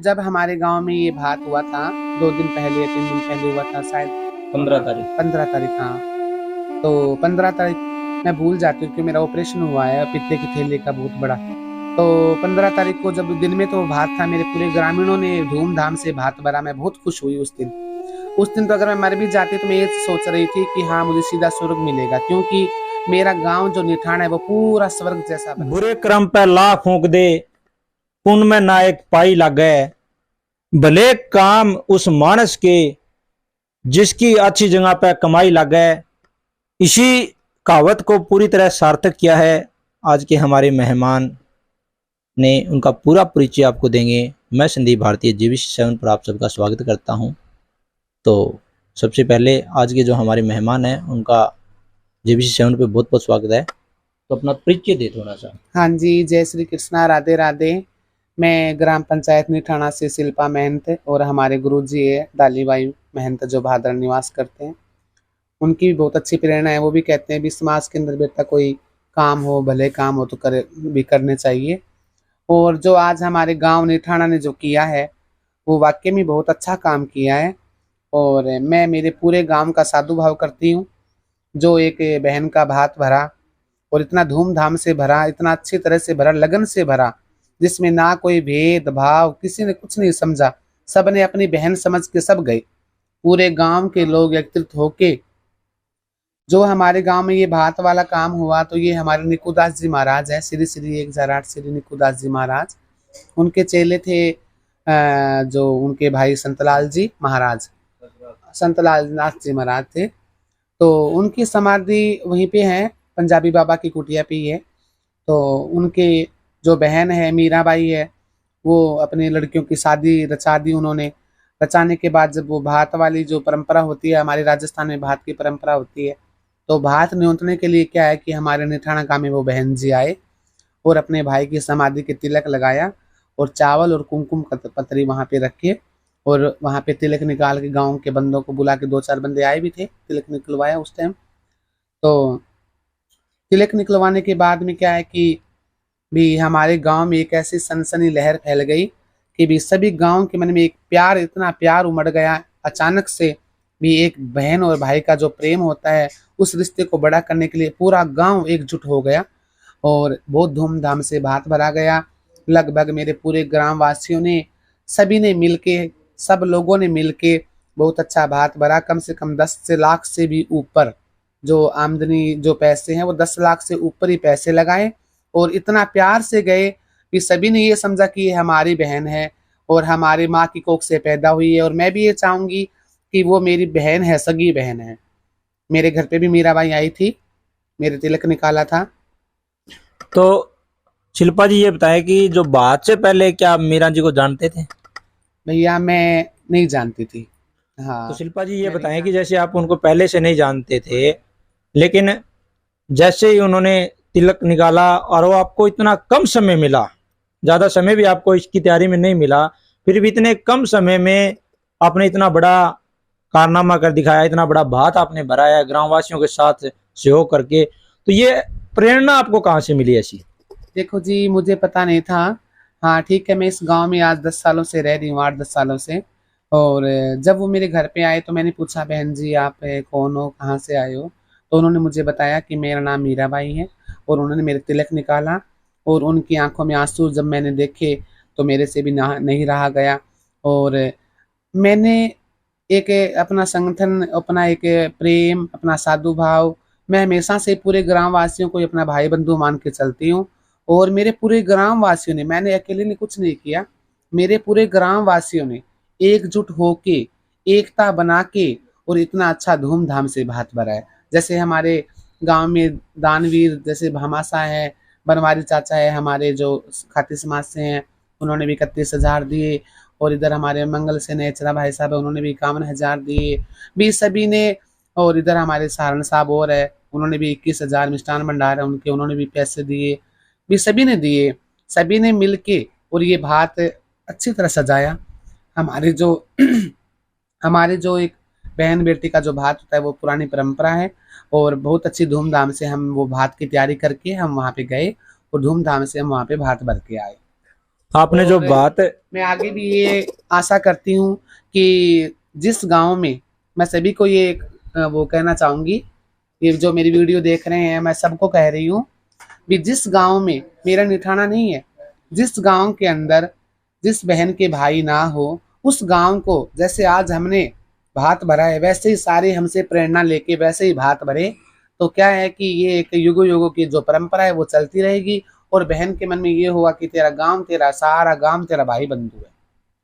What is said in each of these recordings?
जब हमारे गांव में ये भात हुआ था 2 दिन पहले या 3 दिन पहले हुआ था शायद, 15 तारीख। 15 तारीख, हाँ। तो 15 तारीख मैं भूल जाती हूँ क्योंकि मेरा ऑपरेशन हुआ है पित्ते की थैली का बहुत बड़ा। तो 15 तारीख को जब दिन में तो भात था, मेरे पूरे ग्रामीणों ने धूमधाम से भात भरा। मैं बहुत खुश हुई उस दिन। उस दिन तो अगर मैं मर भी जाती तो मैं ये सोच रही थी कि हाँ, मुझे सीधा स्वर्ग मिलेगा, क्योंकि मेरा गांव जो निठाण है वो पूरा स्वर्ग जैसा बना। बुरे क्रम पे ला फूंक दे, पुण्य में ना एक पाई लागे, भले काम उस मानस के, जिसकी अच्छी जगह पे कमाई लागे। इसी कहावत को पूरी तरह सार्थक किया है आज के हमारे मेहमान ने। उनका पूरा परिचय आपको देंगे। मैं संदीप भारतीय JBC7 पर आप सबका स्वागत करता हूं। तो सबसे पहले आज के जो हमारे मेहमान हैं उनका JBC7 पे बहुत बहुत स्वागत है। तो अपना परिचय दे थोड़ा सा। हाँ जी, जय श्री कृष्णा, राधे राधे। मैं ग्राम पंचायत निठाणा से शिल्पा महंत, और हमारे गुरुजी है दालीबाई महंत जो भादर निवास करते हैं। उनकी भी बहुत अच्छी प्रेरणा है। वो भी कहते हैं भी समाज के अंदर बेटा कोई काम हो, भले काम हो तो करे भी करने चाहिए। और जो आज हमारे गांव निठाणा ने जो किया है वो वाकई में बहुत अच्छा काम किया है। और मैं मेरे पूरे गांव का साधु भाव करती हूँ। जो एक बहन का भात भरा और इतना धूमधाम से भरा, इतना अच्छी तरह से भरा, लगन से भरा, जिसमें ना कोई भेद भाव, किसी ने कुछ नहीं समझा। सब ने अपनी बहन समझ के सब गए। पूरे गांव के लोग एकत्रित होके जो हमारे गांव में ये भात वाला काम हुआ, तो ये हमारे निकुदास जी महाराज है, श्री श्री 1008 श्री निकुदास जी महाराज। उनके चेले थे जो उनके भाई संतलाल जी महाराज, संतलाल नाथ जी महाराज थे। तो उनकी समाधि वहीं पे है, पंजाबी बाबा की कुटिया पे ही है। तो उनके जो बहन है मीराबाई है, वो अपनी लड़कियों की शादी रचा दी उन्होंने। रचाने के बाद जब वो भात वाली जो परंपरा होती है, हमारे राजस्थान में भात की परंपरा होती है, तो भात न्योतने के लिए क्या है कि हमारे निठाणा गांव में वो बहन जी आए और अपने भाई की समाधि के तिलक लगाया, और चावल और कुमकुम पत्री वहाँ पे रखे, और वहाँ पे तिलक निकाल के गाँव के बंदों को बुला के, 2-4 बंदे आए भी थे, तिलक निकलवाया उस टाइम। तो तिलक निकलवाने के बाद में क्या है कि भी हमारे गांव में एक ऐसी सनसनी लहर फैल गई कि भी सभी गांव के मन में एक प्यार, इतना प्यार उमड़ गया अचानक से। भी एक बहन और भाई का जो प्रेम होता है, उस रिश्ते को बड़ा करने के लिए पूरा गांव एकजुट हो गया और बहुत धूमधाम से भात भरा गया। लगभग मेरे पूरे ग्राम वासियों ने, सभी ने मिलके, सब लोगों ने मिलके बहुत अच्छा भात भरा। कम से कम 10 लाख से भी ऊपर जो आमदनी, जो पैसे हैं वो 10 लाख से ऊपर ही पैसे लगाए। और इतना प्यार से गए कि सभी ने ये समझा कि ये हमारी बहन है और हमारी माँ की कोख से पैदा हुई है, और मैं भी ये चाहूंगी कि वो मेरी बहन है, सगी बहन है। मेरे घर पे भी मीराबाई आई थी, मेरे तिलक निकाला था। तो शिल्पा जी ये बताएं कि जो बात से पहले क्या आप मीरा जी को जानते थे? भैया मैं नहीं जानती थी। तो हाँ, शिल्पा जी ये मैं नहीं बताएं कि जानती। जैसे आप उनको पहले से नहीं जानते थे, लेकिन जैसे ही उन्होंने तिलक निकाला और वो आपको इतना कम समय मिला, ज्यादा समय भी आपको इसकी तैयारी में नहीं मिला, फिर भी इतने कम समय में आपने इतना बड़ा कारनामा कर दिखाया, इतना बड़ा भात आपने भराया ग्रामवासियों के साथ सहयोग करके। तो ये प्रेरणा आपको कहाँ से मिली ऐसी? देखो जी, मुझे पता नहीं था। हाँ ठीक है, मैं इस गांव में आज 10 सालों से रह रही हूँ, 8-10 सालों से। और जब वो मेरे घर पे आए तो मैंने पूछा, बहन जी आप कौन हो, कहाँ से आए हो? तो उन्होंने मुझे बताया कि मेरा नाम मीराबाई है, और उन्होंने मेरे तिलक निकाला। और उनकी आंखों में आंसू जब मैंने देखे तो मेरे से भी नहीं रहा गया। और मैंने एक अपना संगठन, अपना एक प्रेम, अपना साधु भाव, मैं हमेशा से पूरे ग्राम वासियों को अपना भाई बंधु मान के चलती हूँ। और मेरे पूरे ग्राम वासियों ने, मैंने अकेले ने कुछ नहीं किया, मेरे पूरे ग्राम वासियों ने एकजुट होके, एकता बना के, और इतना अच्छा धूमधाम से भात भरा है। जैसे हमारे गांव में दानवीर जैसे भामाशाह है, बनवारी चाचा है हमारे जो खाती समाज से हैं, उन्होंने भी 31,000 दिए। और इधर हमारे मंगल से नेचरा भाई साहब है, उन्होंने भी 51,000 दिए भी सभी ने। और इधर हमारे सहारण साहब और है, उन्होंने भी 21,000, मिष्ठान भंडार है उनके, उन्होंने भी पैसे दिए भी, सभी ने दिए। सभी ने मिल के और ये भात अच्छी तरह सजाया। हमारे जो हमारे जो एक बहन बेटी का जो भात होता है वो पुरानी परंपरा है, और बहुत अच्छी धूमधाम से हम वो भात की तैयारी करके हम वहाँ पे गए, और धूमधाम से हम वहाँ पे भात भर के आए। आपने जो और बात मैं आगे भी ये आशा करती हूँ कि जिस गांव में, मैं सभी को ये वो कहना चाहूंगी, ये जो मेरी वीडियो देख रहे हैं मैं सबको कह रही हूँ भी जिस गांव में, मेरा निठाना नहीं है, जिस गांव के अंदर जिस बहन के भाई ना हो, उस गांव को जैसे आज हमने भात भरा है वैसे ही सारे हमसे प्रेरणा लेके वैसे ही भात भरे, तो क्या है कि ये एक युगों युगों की जो परंपरा है वो चलती रहेगी। और बहन के मन में ये हुआ कि तेरा गांव, तेरा सारा गांव तेरा भाई बंधु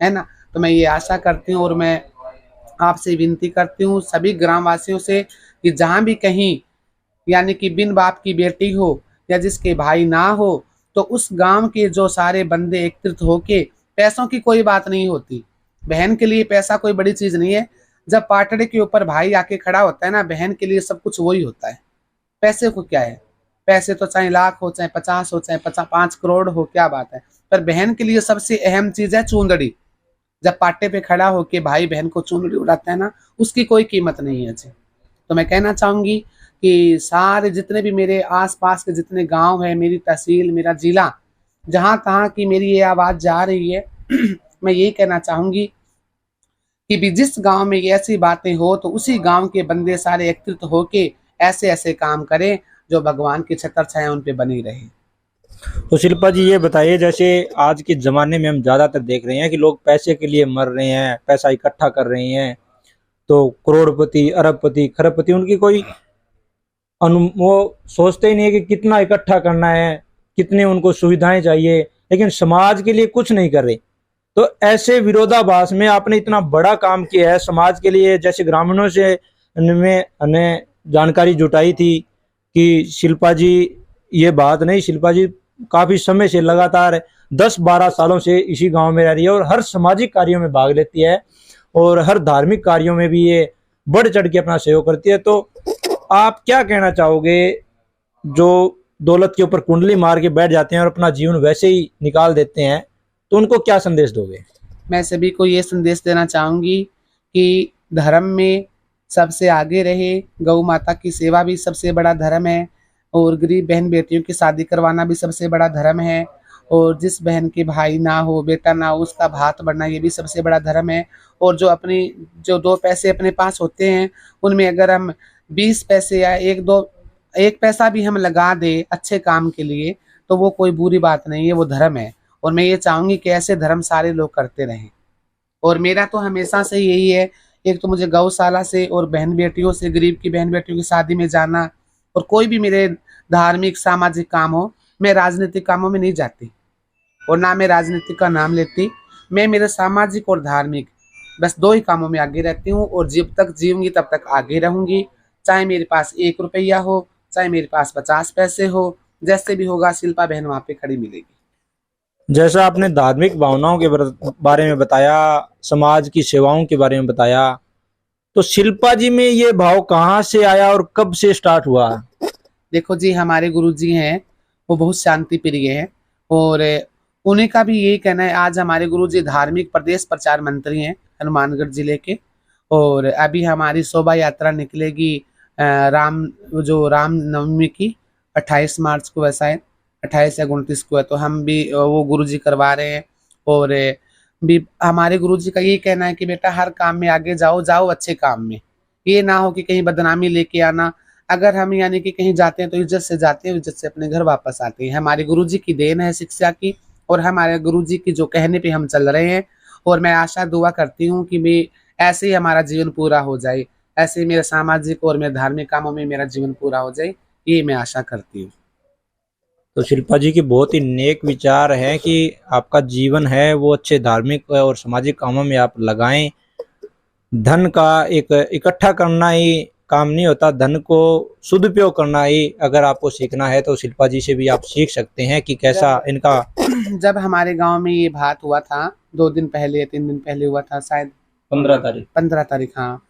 है ना। तो मैं ये आशा करती हूँ और मैं आपसे विनती करती हूँ सभी ग्रामवासियों से कि जहाँ भी कहीं यानी कि बिन बाप की बेटी हो या जिसके भाई ना हो, तो उस गांव के जो सारे बंदे एकत्रित होके, पैसों की कोई बात नहीं होती, बहन के लिए पैसा कोई बड़ी चीज नहीं है। जब पाटड़े के ऊपर भाई आके खड़ा होता है ना, बहन के लिए सब कुछ वही होता है। पैसे को क्या है, पैसे तो चाहे लाख हो, चाहे 50 हो, चाहे 5 करोड़ हो, क्या बात है, पर बहन के लिए सबसे अहम चीज है चूंदड़ी। जब पाटे पे खड़ा होके भाई बहन को चूंदड़ी उड़ाता है ना, उसकी कोई कीमत नहीं है जी। तो मैं कहना चाहूंगी कि सारे जितने भी मेरे आसपास के जितने गांव है, मेरी तहसील, मेरा जिला, जहां तहां की मेरी ये आवाज जा रही है मैं यही कहना चाहूंगी कि भी जिस गांव में ये ऐसी बातें हो तो उसी गांव के बंदे सारे एकत्रित होके ऐसे ऐसे काम करें जो भगवान की छत्र छाया उन पे बनी रहे। तो शिल्पा जी ये बताइए, जैसे आज के ज़माने में हम ज़्यादातर देख रहे हैं कि लोग पैसे के लिए मर रहे हैं, पैसा इकट्ठा कर रहे हैं, तो करोड़पति, अरबपति, खरबपति, उनकी कोई वो सोचते ही नहीं है कि कितना इकट्ठा करना है, कितनी उनको सुविधाएं चाहिए, लेकिन समाज के लिए कुछ नहीं कर रहे। तो ऐसे विरोधाभास में आपने इतना बड़ा काम किया है समाज के लिए, जैसे ग्रामीणों से में हमने जानकारी जुटाई थी कि शिल्पा जी, ये बात नहीं, शिल्पा जी काफी समय से लगातार 10-12 सालों से इसी गांव में रह रही है और हर सामाजिक कार्यों में भाग लेती है और हर धार्मिक कार्यों में भी ये बढ़ चढ़ के अपना सहयोग करती है। तो आप क्या कहना चाहोगे जो दौलत के ऊपर कुंडली मार के बैठ जाते हैं और अपना जीवन वैसे ही निकाल देते हैं, तो उनको क्या संदेश दोगे? मैं सभी को ये संदेश देना चाहूंगी कि धर्म में सबसे आगे रहे, गौ माता की सेवा भी सबसे बड़ा धर्म है, और गरीब बहन बेटियों की शादी करवाना भी सबसे बड़ा धर्म है, और जिस बहन के भाई ना हो, बेटा ना हो, उसका भात बढ़ना ये भी सबसे बड़ा धर्म है। और जो अपनी जो 2 पैसे अपने पास होते हैं उनमें अगर हम 20 पैसे या 1 पैसा भी हम लगा दे अच्छे काम के लिए, तो वो कोई बुरी बात नहीं है, वो धर्म है। और मैं ये चाहूंगी कि ऐसे धर्म सारे लोग करते रहें। और मेरा तो हमेशा से यही है, एक तो मुझे गौशाला से और बहन बेटियों से, गरीब की बहन बेटियों की शादी में जाना, और कोई भी मेरे धार्मिक सामाजिक काम हो, मैं राजनीतिक कामों में नहीं जाती और ना मैं राजनीति का नाम लेती। मैं मेरे सामाजिक और धार्मिक बस 2 ही कामों में आगे रहती हूँ, और जब तक जीऊंगी तब तक आगे रहूंगी, चाहे मेरे पास 1 रुपया हो, चाहे मेरे पास 50 पैसे हो, जैसे भी होगा शिल्पा बहन वहां पे खड़ी मिलेगी। जैसा आपने धार्मिक भावनाओं के बारे में बताया, समाज की सेवाओं के बारे में बताया, तो शिल्पा जी में ये भाव कहाँ से आया और कब से स्टार्ट हुआ? देखो जी, हमारे गुरु जी हैं वो बहुत शांति प्रिय हैं, और उन्हीं का भी यही कहना है। आज हमारे गुरु जी धार्मिक प्रदेश प्रचार मंत्री हैं हनुमानगढ़ जिले के, और अभी हमारी शोभा यात्रा निकलेगी राम जो राम नवमी की 28 मार्च को, वैसा है 28 या 29 को है, तो हम भी वो गुरु जी करवा रहे हैं। और भी हमारे गुरु जी का यही कहना है कि बेटा हर काम में आगे जाओ, जाओ अच्छे काम में, ये ना हो कि कहीं बदनामी लेके आना। अगर हम यानी कि कहीं जाते हैं तो इज्जत से जाते हैं, इज्जत से अपने घर वापस आते हैं। हमारे गुरु जी की देन है शिक्षा की, और हमारे गुरु जी की जो कहने पे हम चल रहे हैं। और मैं आशा दुआ करती हूँ कि मैं ऐसे ही हमारा जीवन पूरा हो जाए, ऐसे ही मेरे सामाजिक और मेरे धार्मिक कामों में मेरा जीवन पूरा हो जाए, ये मैं आशा करती हूँ। तो शिल्पा जी की बहुत ही नेक विचार है कि आपका जीवन है वो अच्छे धार्मिक और सामाजिक कामों में आप लगाएं। धन का एक इकट्ठा करना ही काम नहीं होता, धन को सदुपयोग करना ही अगर आपको सीखना है तो शिल्पा जी से भी आप सीख सकते हैं कि कैसा इनका। जब हमारे गांव में ये बात हुआ था 2 दिन पहले या 3 दिन पहले हुआ था शायद, 15 तारीख, 15 तारीख, हाँ,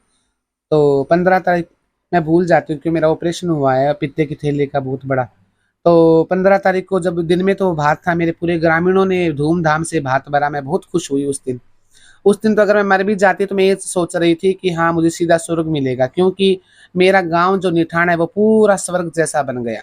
तो 15 तारीख मैं भूल जाती हूँ क्योंकि मेरा ऑपरेशन हुआ है पित्ते की थैली का बहुत बड़ा। तो 15 तारीख को जब दिन में तो भात था, मेरे पूरे ग्रामीणों ने धूमधाम से भात भरा, मैं बहुत खुश हुई उस दिन। उस दिन तो अगर मैं मर भी जाती तो मैं ये सोच रही थी कि हाँ मुझे सीधा स्वर्ग मिलेगा, क्योंकि मेरा गांव जो निठाण है वो पूरा स्वर्ग जैसा बन गया।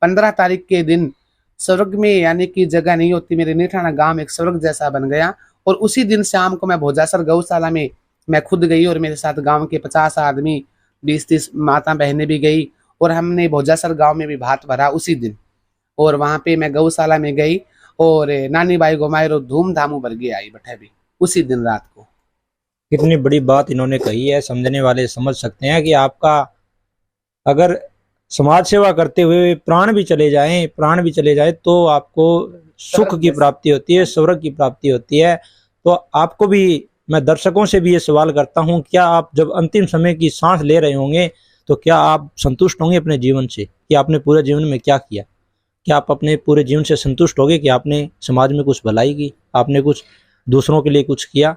15 तारीख के दिन स्वर्ग में यानी कि जगह नहीं होती, मेरे नेठाना गांव एक स्वर्ग जैसा बन गया। और उसी दिन शाम को मैं भोजासर गौशाला में मैं खुद गई और मेरे साथ गांव के 50 आदमी, 20-30 माता बहनें भी गई। और हमने भोजासर गांव में भी भात भरा उसी दिन। और वहां पे मैं गौशाला में गई और नानी बाई गोमायरो धूमधाम भर के आई बैठे भी उसी दिन रात को। कितनी बड़ी बात इन्होंने कही है, समझने वाले समझ सकते हैं कि आपका अगर समाज सेवा करते हुए प्राण भी चले जाए तो आपको सुख की प्राप्ति होती है, स्वर्ग की प्राप्ति होती है। तो आपको भी, मैं दर्शकों से भी ये सवाल करता हूं, क्या आप जब अंतिम समय की सांस ले रहे होंगे तो क्या आप संतुष्ट होंगे अपने जीवन से कि आपने पूरे जीवन में क्या किया? क्या आप अपने पूरे जीवन से संतुष्ट होंगे कि आपने समाज में कुछ भलाई की, आपने कुछ दूसरों के लिए कुछ किया?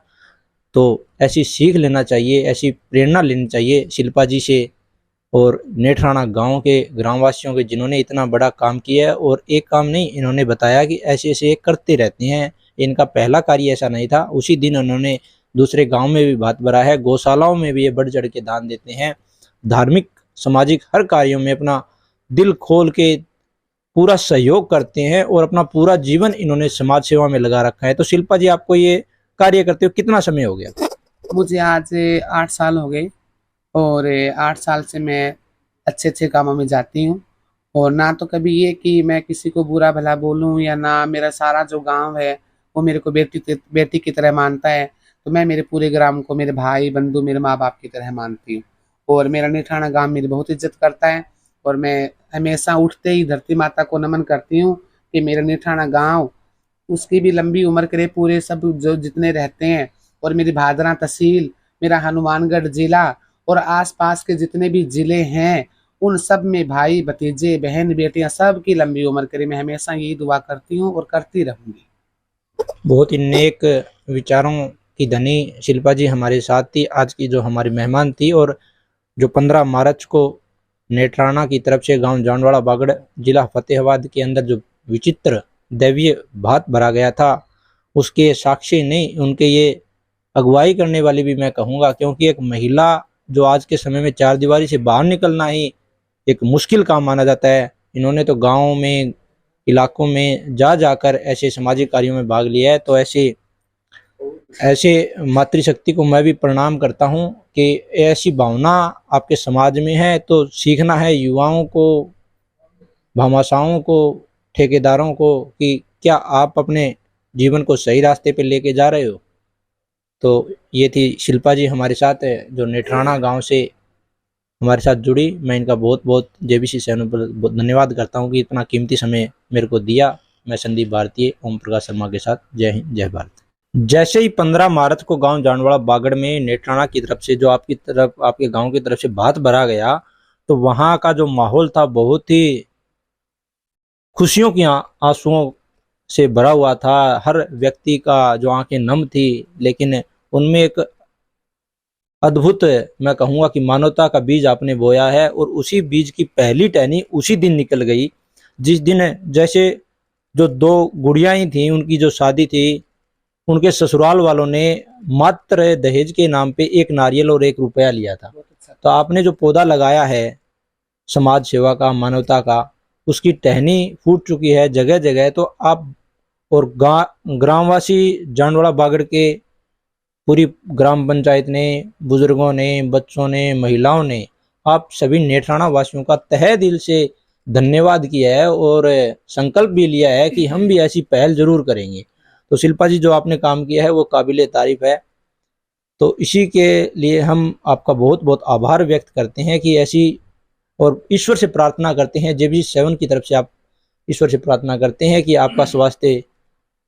तो ऐसी सीख लेना चाहिए, ऐसी प्रेरणा लेनी चाहिए शिल्पा जी से और नेठराना गांव के ग्रामवासियों के, जिन्होंने इतना बड़ा काम किया है। और एक काम नहीं, इन्होंने बताया कि ऐसे ऐसे करते रहते हैं, इनका पहला कार्य ऐसा नहीं था। उसी दिन उन्होंने दूसरे गांव में भी भात भरा है, गौशालाओं में भी ये बढ़ चढ़ के दान देते हैं, धार्मिक सामाजिक हर कार्यों में अपना दिल खोल के पूरा सहयोग करते हैं और अपना पूरा जीवन इन्होंने समाज सेवा में लगा रखा है। तो शिल्पा जी, आपको ये कार्य करते हुए कितना समय हो गया? मुझे आज 8 साल हो गए और 8 साल से मैं अच्छे अच्छे कामों में जाती हूँ। और ना तो कभी ये कि मैं किसी को बुरा भला बोलूँ, या ना मेरा सारा जो गांव है वो मेरे को बेटी की तरह मानता है। तो मैं मेरे पूरे ग्राम को मेरे भाई बंधु मेरे माँ बाप की तरह मानती हूँ। और मेरा नेठाना गांव मेरी बहुत इज्जत करता है। और मैं हमेशा उठते ही धरती माता को नमन करती हूँ कि मेरा नेठाना गांव उसकी भी लंबी उम्र करे, पूरे सब जो जितने रहते हैं। और मेरी भादरा तहसील, मेरा हनुमानगढ़ जिला और आसपास के जितने भी जिले हैं, उन सब में भाई भतीजे बहन बेटियां सब की लंबी उम्र करे। मैं हमेशा यही दुआ करती हूँ और करती रहूंगी। बहुत ही नेक विचारों की धनी शिल्पा जी हमारे साथ थी, आज की जो हमारी मेहमान थी। और जो 15 मार्च को नेत्राना की तरफ से गांव जानवाड़ा बागड़ जिला फतेहाबाद के अंदर जो विचित्र दैवीय भात भरा गया था, उसके साक्षी नहीं, उनके ये अगुवाई करने वाली भी मैं कहूँगा, क्योंकि एक महिला जो आज के समय में चार दीवारी से बाहर निकलना ही एक मुश्किल काम माना जाता है, इन्होंने तो गाँव में इलाकों में जा जाकर ऐसे सामाजिक कार्यों में भाग लिया है। तो ऐसे ऐसे मातृशक्ति को मैं भी प्रणाम करता हूँ कि ऐसी भावना आपके समाज में है। तो सीखना है युवाओं को, भामाशाहों को, ठेकेदारों को कि क्या आप अपने जीवन को सही रास्ते पे लेके जा रहे हो। तो ये थी शिल्पा जी हमारे साथ है, जो नेठराना गांव से हमारे साथ जुड़ी। मैं इनका बहुत बहुत जेबीसी चैनल पर धन्यवाद करता हूँ कि इतना कीमती समय मेरे को दिया। मैं संदीप भारतीय ओम प्रकाश शर्मा के साथ, जय हिंद जय भारत। जैसे ही 15 मार्च को गांव जानवाड़ा बागड़ में नेठराना की तरफ से जो आपकी तरफ, आपके गांव की तरफ से भात भरा गया, तो वहां का जो माहौल था बहुत ही खुशियों की आंसुओं से भरा हुआ था। हर व्यक्ति का जो आंखें नम थी, लेकिन उनमें एक अद्भुत, मैं कहूँगा कि मानवता का बीज आपने बोया है। और उसी बीज की पहली टहनी उसी दिन निकल गई जिस दिन, जैसे जो दो गुड़ियाँ थी उनकी जो शादी थी, उनके ससुराल वालों ने मात्र दहेज के नाम पे 1 नारियल और 1 रुपया लिया था। तो आपने जो पौधा लगाया है समाज सेवा का, मानवता का, उसकी टहनी फूट चुकी है जगह जगह। तो आप और ग्रामवासी जानवाड़ा बागड़ के पूरी ग्राम पंचायत ने, बुजुर्गों ने, बच्चों ने, महिलाओं ने, आप सभी नेठराना वासियों का तहे दिल से धन्यवाद किया है और संकल्प भी लिया है कि हम भी ऐसी पहल जरूर करेंगे। तो शिल्पा जी, जो आपने काम किया है वो काबिले तारीफ है। तो इसी के लिए हम आपका बहुत बहुत आभार व्यक्त करते हैं कि ऐसी, और ईश्वर से प्रार्थना करते हैं, JB7 की तरफ से आप ईश्वर से प्रार्थना करते हैं कि आपका स्वास्थ्य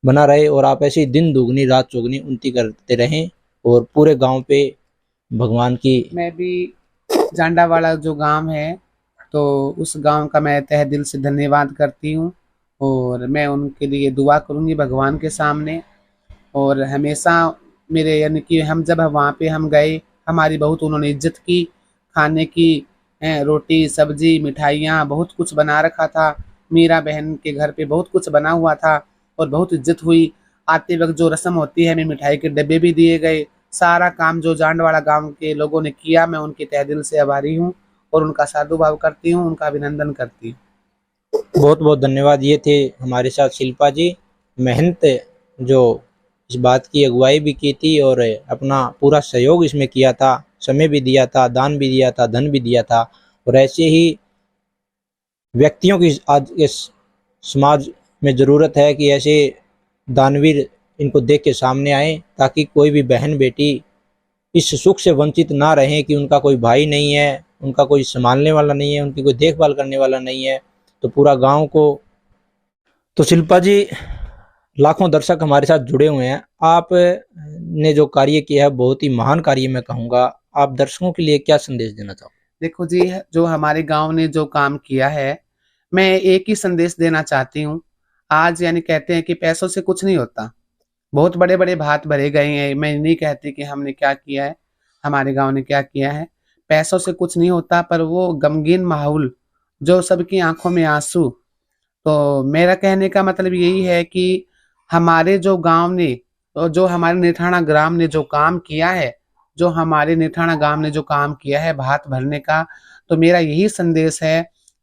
बना रहे और आप ऐसे दिन दुगनी रात चौगनी उन्नति करते रहें और पूरे गांव पे भगवान की। मैं भी जांडावाड़ा जो गांव है, तो उस गांव का मैं तहे दिल से धन्यवाद करती हूँ। और मैं उनके लिए दुआ करूँगी भगवान के सामने। और हमेशा मेरे यानी कि हम जब वहाँ पे हम गए, हमारी बहुत उन्होंने इज्जत की, खाने की रोटी सब्जी मिठाइयाँ बहुत कुछ बना रखा था। मीरा बहन के घर पे बहुत कुछ बना हुआ था और बहुत इज्जत हुई। आते वक्त जो रस्म होती है, हमें मिठाई के डब्बे भी दिए गए। सारा काम जो जांडवाड़ा गांव के लोगों ने किया, मैं उनके तहे दिल से आभारी हूँ और उनका साधुभाव करती हूँ, उनका अभिनंदन करती हूँ। बहुत बहुत धन्यवाद। ये थे हमारे साथ शिल्पा जी, मेहनत जो इस बात की अगुवाई भी की थी और अपना पूरा सहयोग इसमें किया था, समय भी दिया था, दान भी दिया था, धन भी दिया था। और ऐसे ही व्यक्तियों की आज इस समाज में ज़रूरत है कि ऐसे दानवीर इनको देख के सामने आए, ताकि कोई भी बहन बेटी इस सुख से वंचित ना रहें कि उनका कोई भाई नहीं है, उनका कोई संभालने वाला नहीं है, उनकी कोई देखभाल करने वाला नहीं है। तो पूरा गांव को, तो शिल्पा जी, लाखों दर्शक हमारे साथ जुड़े हुए हैं। आप ने जो कार्य किया है बहुत ही महान कार्य मैं कहूँगा। आप दर्शकों के लिए क्या संदेश देना चाहो? देखो जी, जो हमारे गांव ने जो काम किया है, मैं एक ही संदेश देना चाहती हूँ। आज यानी कहते हैं कि पैसों से कुछ नहीं होता। बहुत बड़े बड़े भात भरे गए हैं, मैं नहीं कहती कि हमने क्या किया है, हमारे गांव ने क्या किया है। पैसों से कुछ नहीं होता, पर वो गमगीन माहौल, जो सबकी आंखों में आंसू। तो मेरा कहने का मतलब यही है कि हमारे जो गांव ने और जो हमारे नेठाणा ग्राम ने जो काम किया है, जो हमारे नेठाणा गांव ने जो काम किया है भात भरने का, तो मेरा यही संदेश है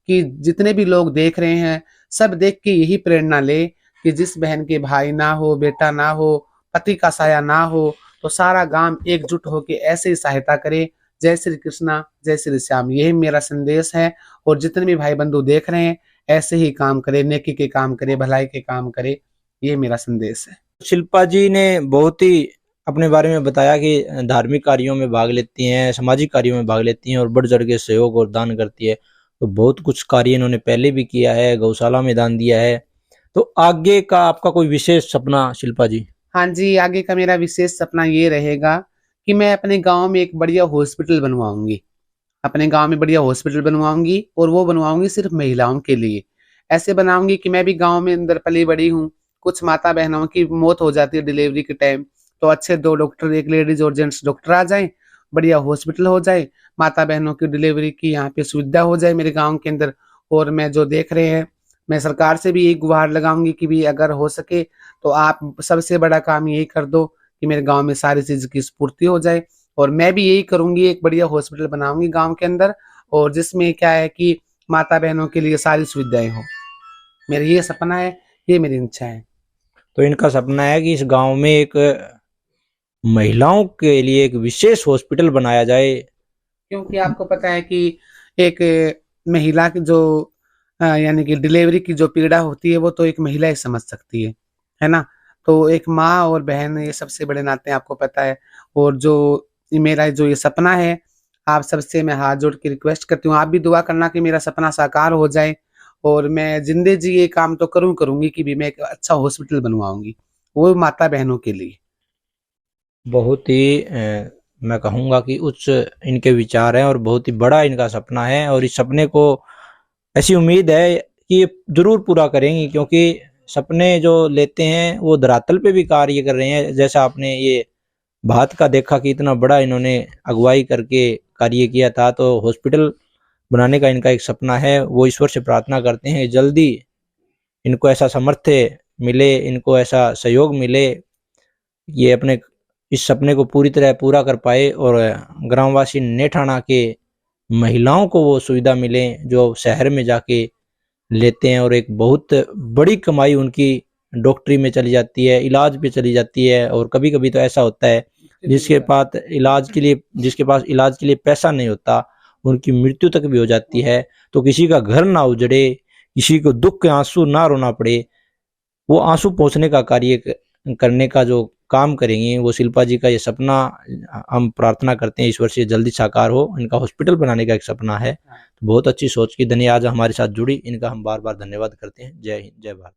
कि जितने भी लोग देख रहे हैं, सब देख के यही प्रेरणा ले कि जिस बहन के भाई ना हो, बेटा ना हो, पति का साया ना हो, तो सारा गांव एकजुट होके ऐसे ही सहायता करे। जय श्री कृष्णा, जय श्री श्याम, यही मेरा संदेश है। और जितने भी भाई बंधु देख रहे हैं, ऐसे ही काम करे, नेकी के काम करे, भलाई के काम करे, ये मेरा संदेश है। शिल्पा जी ने बहुत ही अपने बारे में बताया कि धार्मिक कार्यों में भाग लेती हैं, सामाजिक कार्यों में भाग लेती हैं और बढ़ चढ़ के सहयोग और दान करती है। तो बहुत कुछ कार्य इन्होंने पहले भी किया है, गौशाला में दान दिया है। तो आगे का आपका कोई विशेष सपना शिल्पा जी? हाँ जी, आगे का मेरा विशेष सपना ये रहेगा कि मैं अपने गांव में एक बढ़िया हॉस्पिटल बनवाऊंगी। अपने गांव में बढ़िया हॉस्पिटल बनवाऊंगी, और वो बनवाऊंगी सिर्फ महिलाओं के लिए। ऐसे बनाऊंगी कि मैं भी गांव में अंदर पली बड़ी हूँ। कुछ माता बहनों की मौत हो जाती है डिलीवरी के टाइम, तो अच्छे 2 डॉक्टर, एक लेडीज और जेंट्स डॉक्टर आ जाएं, बढ़िया हॉस्पिटल हो जाए, माता बहनों की डिलीवरी की यहाँ पे सुविधा हो जाए मेरे गाँव के अंदर। और मैं जो देख रहे हैं, मैं सरकार से भी एक गुहार लगाऊंगी कि भी अगर हो सके तो आप सबसे बड़ा काम यही कर दो कि मेरे गांव में सारी चीज की स्फूर्ति हो जाए। और मैं भी यही करूंगी, एक बढ़िया हॉस्पिटल बनाऊंगी गांव के अंदर, और जिसमें क्या है कि माता बहनों के लिए सारी सुविधाएं हो। मेरा ये सपना है, ये मेरी इच्छा है। तो इनका सपना है कि इस गांव में एक महिलाओं के लिए एक विशेष हॉस्पिटल बनाया जाए। क्योंकि आपको पता है कि एक महिला की जो यानी कि डिलीवरी की जो पीड़ा होती है, वो तो एक महिला ही समझ सकती है ना। तो एक माँ और बहन, ये सबसे बड़े नाते हैं, आपको पता है। और जो मेरा जो ये सपना है, आप सबसे मैं हाथ जोड़ के रिक्वेस्ट करती हूँ, आप भी दुआ करना कि मेरा सपना साकार हो जाए। और मैं जिंदगी जी ये काम तो करूंगी कि भी मैं एक अच्छा हॉस्पिटल बनवाऊंगी, वो माता बहनों के लिए। बहुत ही मैं कहूँगा कि उच्च इनके विचार हैं और बहुत ही बड़ा इनका सपना है। और इस सपने को ऐसी उम्मीद है कि ये जरूर पूरा करेंगी, क्योंकि सपने जो लेते हैं वो धरातल पे भी कार्य कर रहे हैं। जैसा आपने ये भात का देखा कि इतना बड़ा इन्होंने अगुवाई करके कार्य किया था। तो हॉस्पिटल बनाने का इनका एक सपना है। वो ईश्वर से प्रार्थना करते हैं जल्दी इनको ऐसा सामर्थ्य मिले, इनको ऐसा सहयोग मिले, ये अपने इस सपने को पूरी तरह पूरा कर पाए और ग्रामवासी नेठाणा के महिलाओं को वो सुविधा मिले जो शहर में जाके लेते हैं। और एक बहुत बड़ी कमाई उनकी डॉक्टरी में चली जाती है, इलाज पे चली जाती है। और कभी कभी तो ऐसा होता है जिसके पास इलाज के लिए पैसा नहीं होता, उनकी मृत्यु तक भी हो जाती है। तो किसी का घर ना उजड़े, किसी को दुख के आंसू ना रोना पड़े, वो आंसू पोंछने का कार्य करने का जो काम करेंगे, वो शिल्पा जी का ये सपना हम प्रार्थना करते हैं ईश्वर से जल्दी साकार हो। इनका हॉस्पिटल बनाने का एक सपना है। तो बहुत अच्छी सोच की धन्य आज हमारे साथ जुड़ी, इनका हम बार बार धन्यवाद करते हैं। जय हिंद, जय भारत।